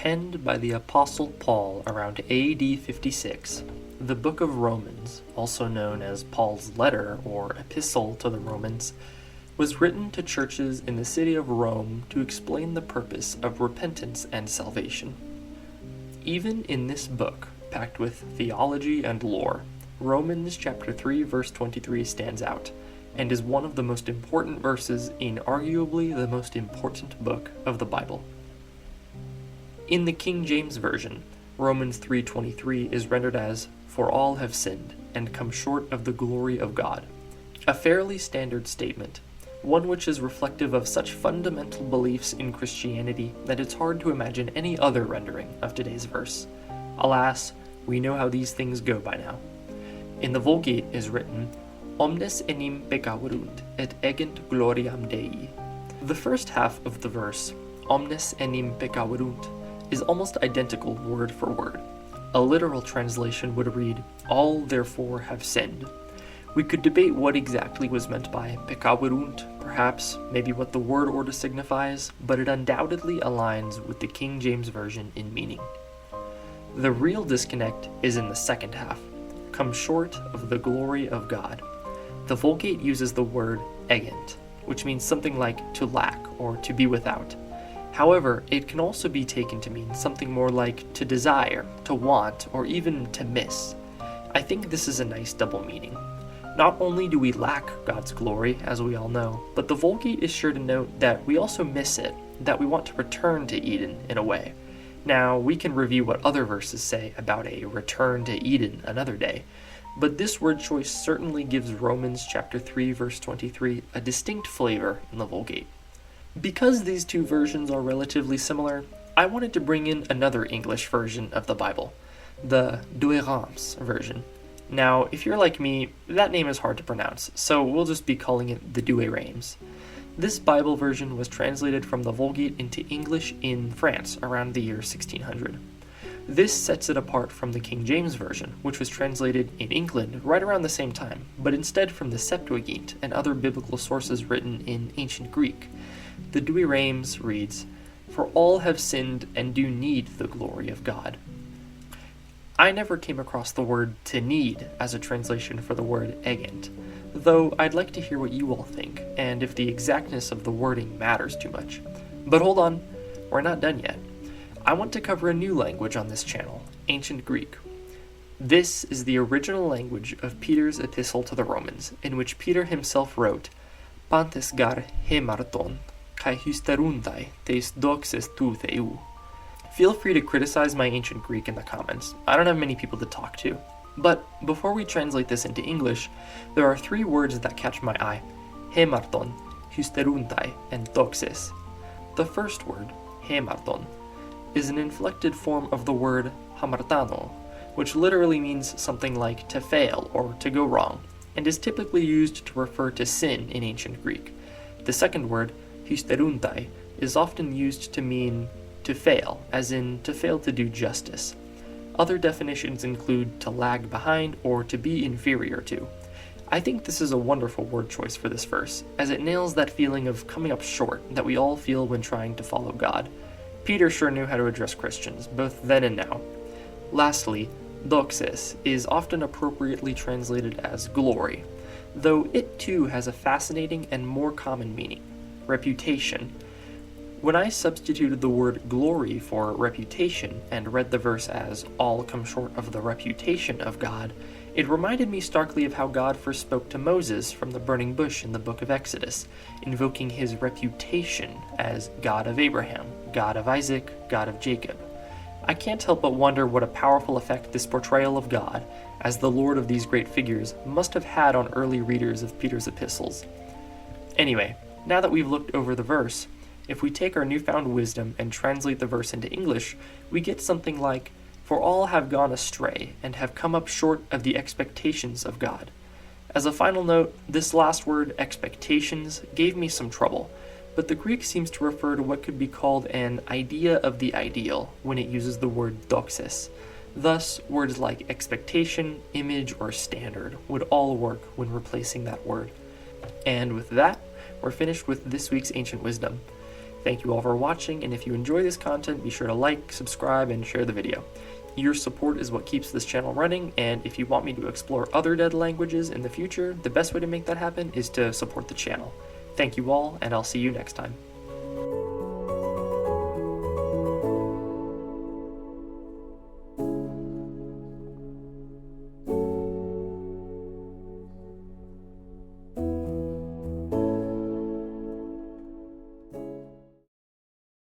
penned by the Apostle Paul around AD 56, the book of Romans, also known as Paul's letter or epistle to the Romans, was written to churches in the city of Rome to explain the purpose of repentance and salvation. Even in this book, packed with theology and lore, Romans chapter 3 verse 23 stands out, and is one of the most important verses in arguably the most important book of the Bible. In the King James Version, Romans 3:23 is rendered as, "For all have sinned, and come short of the glory of God," a fairly standard statement, one which is reflective of such fundamental beliefs in Christianity that it's hard to imagine any other rendering of today's verse. Alas, we know how these things go by now. In the Vulgate is written, "Omnes enim peccaverunt, et egent gloriam Dei." The first half of the verse, "Omnes enim peccaverunt," is almost identical word for word. A literal translation would read, "All therefore have sinned." We could debate what exactly was meant by peccaverunt, perhaps, maybe what the word order signifies, but it undoubtedly aligns with the King James Version in meaning. The real disconnect is in the second half, "come short of the glory of God." The Vulgate uses the word egent, which means something like to lack or to be without. However, it can also be taken to mean something more like to desire, to want, or even to miss. I think this is a nice double meaning. Not only do we lack God's glory, as we all know, but the Vulgate is sure to note that we also miss it, that we want to return to Eden in a way. Now, we can review what other verses say about a return to Eden another day, but this word choice certainly gives Romans chapter 3 verse 23 a distinct flavor in the Vulgate. Because these two versions are relatively similar, I wanted to bring in another English version of the Bible, the Douay-Rheims version. Now, if you're like me, that name is hard to pronounce, so we'll just be calling it the Douay-Rheims. This Bible version was translated from the Vulgate into English in France around the year 1600. This sets it apart from the King James Version, which was translated in England right around the same time, but instead from the Septuagint and other biblical sources written in ancient Greek. The Douay-Rheims reads, "For all have sinned and do need the glory of God." I never came across the word "to need" as a translation for the word egent, though I'd like to hear what you all think, and if the exactness of the wording matters too much. But hold on, we're not done yet. I want to cover a new language on this channel, Ancient Greek. This is the original language of Peter's epistle to the Romans, in which Peter himself wrote, "Pantes gar hemarton, kai hysteruntai teis doxes tu theou." Feel free to criticize my ancient Greek in the comments. I don't have many people to talk to. But before we translate this into English, there are three words that catch my eye: hemarton, hysteruntai, and doxes. The first word, hemarton, is an inflected form of the word hamartano, which literally means something like to fail or to go wrong, and is typically used to refer to sin in ancient Greek. The second word, hysteruntai, is often used to mean to fail, as in to fail to do justice. Other definitions include to lag behind or to be inferior to. I think this is a wonderful word choice for this verse, as it nails that feeling of coming up short that we all feel when trying to follow God. Peter sure knew how to address Christians, both then and now. Lastly, doxes is often appropriately translated as glory, though it too has a fascinating and more common meaning, reputation. When I substituted the word glory for reputation and read the verse as all come short of the reputation of God, it reminded me starkly of how God first spoke to Moses from the burning bush in the book of Exodus, invoking his reputation as God of Abraham, God of Isaac, God of Jacob. I can't help but wonder what a powerful effect this portrayal of God, as the Lord of these great figures, must have had on early readers of Peter's epistles. Anyway, now that we've looked over the verse, if we take our newfound wisdom and translate the verse into English, we get something like, "For all have gone astray, and have come up short of the expectations of God." As a final note, this last word, expectations, gave me some trouble, but the Greek seems to refer to what could be called an idea of the ideal when it uses the word doxis. Thus, words like expectation, image, or standard would all work when replacing that word. And with that, we're finished with this week's Ancient Wisdom. Thank you all for watching, and if you enjoy this content, be sure to like, subscribe, and share the video. Your support is what keeps this channel running, and if you want me to explore other dead languages in the future, the best way to make that happen is to support the channel. Thank you all, and I'll see you next time.